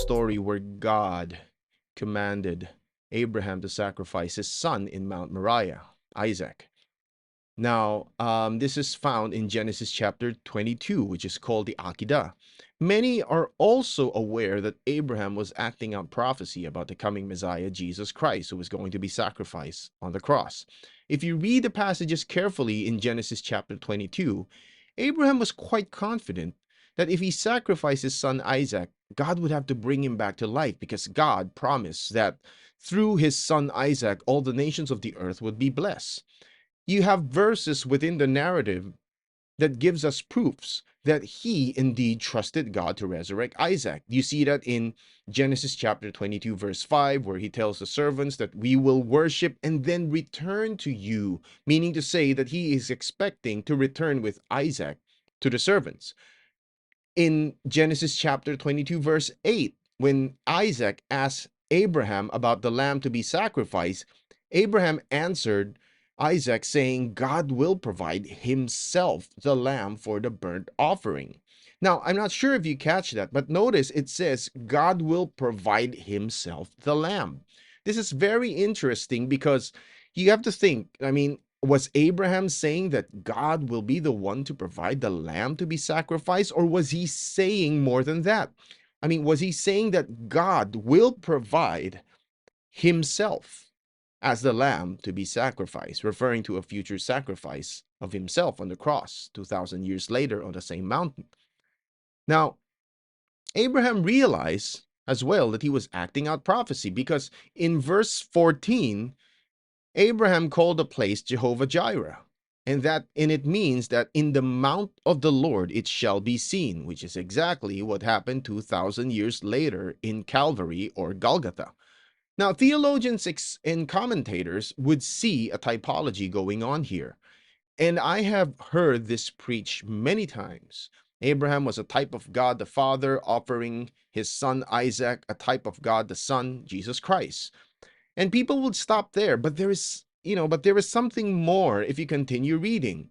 story where God commanded Abraham to sacrifice his son in Mount Moriah, Isaac. Now, this is found in Genesis chapter 22, which is called the Akedah. Many are also aware that Abraham was acting out prophecy about the coming Messiah, Jesus Christ, who was going to be sacrificed on the cross. If you read the passages carefully in Genesis chapter 22, Abraham was quite confident that if he sacrificed his son Isaac, God would have to bring him back to life because God promised that through his son Isaac, all the nations of the earth would be blessed. You have verses within the narrative that gives us proofs that he indeed trusted God to resurrect Isaac. You see that in Genesis chapter 22, verse 5, where he tells the servants that we will worship and then return to you, meaning to say that he is expecting to return with Isaac to the servants. In Genesis chapter 22, verse 8, when Isaac asked Abraham about the lamb to be sacrificed, Abraham answered Isaac saying, God will provide himself the lamb for the burnt offering. Now, I'm not sure if you catch that, but notice it says, God will provide himself the lamb. This is very interesting because you have to think, was Abraham saying that God will be the one to provide the lamb to be sacrificed, or was he saying more than that? Was he saying that God will provide himself as the lamb to be sacrificed, referring to a future sacrifice of himself on the cross 2,000 years later on the same mountain? Now, Abraham realized as well that he was acting out prophecy because in verse 14, Abraham called the place Jehovah-Jireh, and it means that in the mount of the Lord it shall be seen, which is exactly what happened 2,000 years later in Calvary or Golgotha. Now, theologians and commentators would see a typology going on here, and I have heard this preached many times. Abraham was a type of God the Father, offering his son Isaac, a type of God the Son, Jesus Christ. And people would stop there, but there is something more if you continue reading.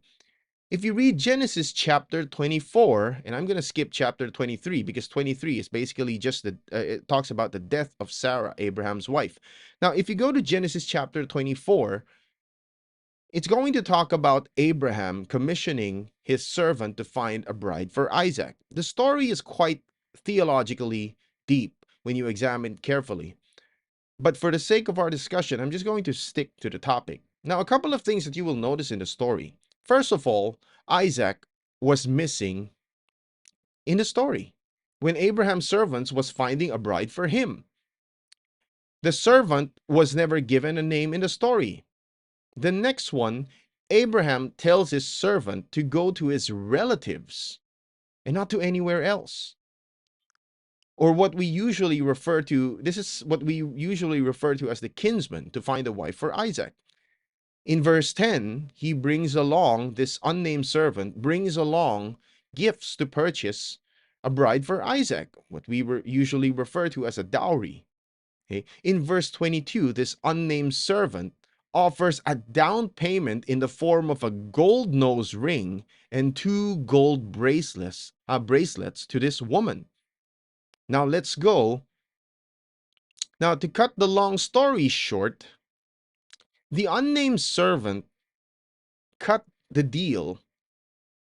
If you read Genesis chapter 24, and I'm going to skip chapter 23 because 23 is basically just it talks about the death of Sarah, Abraham's wife. Now, if you go to Genesis chapter 24, it's going to talk about Abraham commissioning his servant to find a bride for Isaac. The story is quite theologically deep when you examine it carefully. But for the sake of our discussion, I'm just going to stick to the topic. Now, a couple of things that you will notice in the story. First of all, Isaac was missing in the story when Abraham's servants was finding a bride for him. The servant was never given a name in the story. The next one, Abraham tells his servant to go to his relatives and not to anywhere else. Or what we usually refer to, this is what we usually refer to as the kinsman, to find a wife for Isaac. In verse 10, he brings along, this unnamed servant brings along gifts to purchase a bride for Isaac, what we usually refer to as a dowry. Okay? In verse 22, this unnamed servant offers a down payment in the form of a gold nose ring and 2 gold bracelets to this woman. Now let's go. Now, to cut the long story short, the unnamed servant cut the deal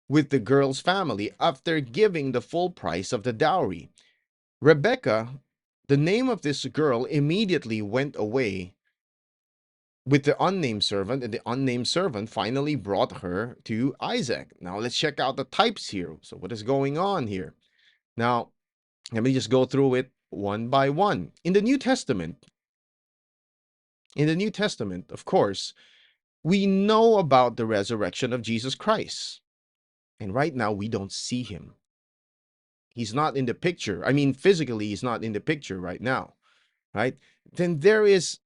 with the girl's family after giving the full price of the dowry. Rebekah, the name of this girl, immediately went away with the unnamed servant, and the unnamed servant finally brought her to Isaac. Now, let's check out the types here. So, what is going on here? Now, let me just go through it one by one. In the New Testament, of course, we know about the resurrection of Jesus Christ. And right now, we don't see him. He's not in the picture. Physically, he's not in the picture right now, right? Then there is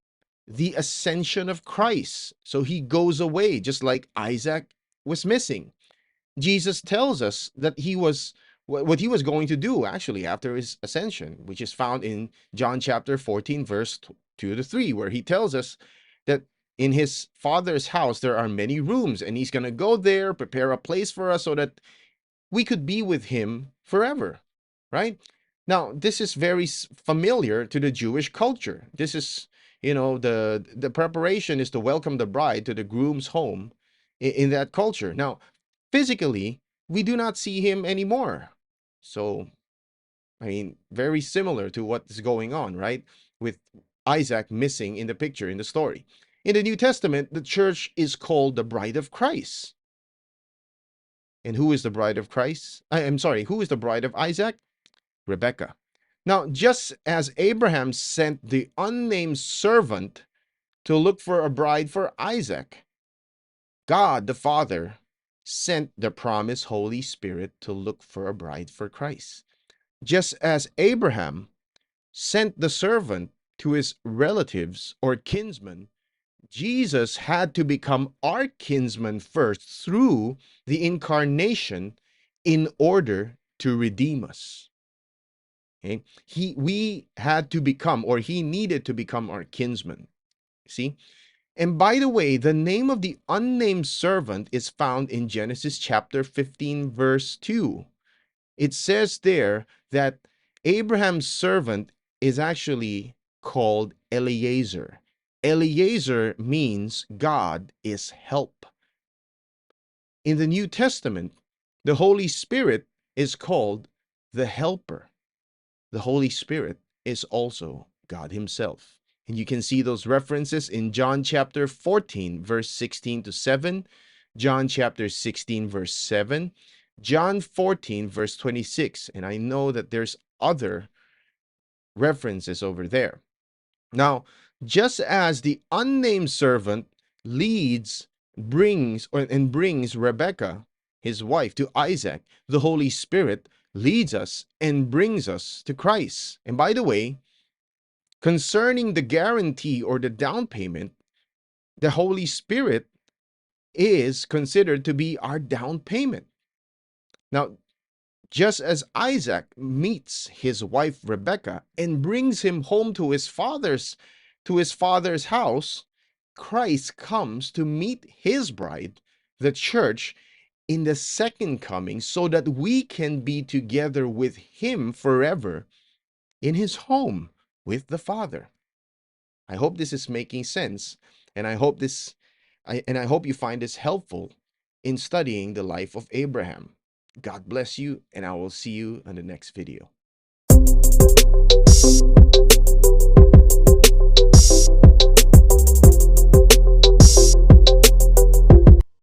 the ascension of Christ. So he goes away, just like Isaac was missing. Jesus tells us that what he was going to do actually after his ascension, which is found in John chapter 14, verse 2 to 3, where he tells us that in his Father's house there are many rooms, and he's going to go there, prepare a place for us so that we could be with him forever, right? Now, this is very familiar to the Jewish culture. This is, the preparation is to welcome the bride to the groom's home in that culture. Now, physically, we do not see him anymore. So, I mean, very similar to what is going on, right? With Isaac missing in the picture, in the story. In the New Testament, the church is called the bride of Christ. And who is the bride of Christ? I'm sorry, who is the bride of Isaac? Rebekah. Now, just as Abraham sent the unnamed servant to look for a bride for Isaac, God the Father sent the promised Holy Spirit to look for a bride for Christ. Just as Abraham sent the servant to his relatives or kinsmen, Jesus had to become our kinsman first through the incarnation in order to redeem us. Okay? We had to become, or he needed to become our kinsman. See? And by the way, the name of the unnamed servant is found in Genesis chapter 15, verse 2. It says there that Abraham's servant is actually called Eliezer. Eliezer means God is help. In the New Testament, the Holy Spirit is called the Helper. The Holy Spirit is also God Himself. And you can see those references in John chapter 14, verse 16 to 7, John chapter 16, verse 7, John 14, verse 26. And I know that there's other references over there. Now, just as the unnamed servant brings Rebekah, his wife, to Isaac, the Holy Spirit leads us and brings us to Christ. And by the way, concerning the guarantee or the down payment, the Holy Spirit is considered to be our down payment. Now, just as Isaac meets his wife Rebekah and brings him home to his father's house, Christ comes to meet his bride, the church, in the second coming so that we can be together with him forever in his home with the Father. I hope this is making sense, and I hope you find this helpful in studying the life of Abraham. God bless you, and I will see you in the next video.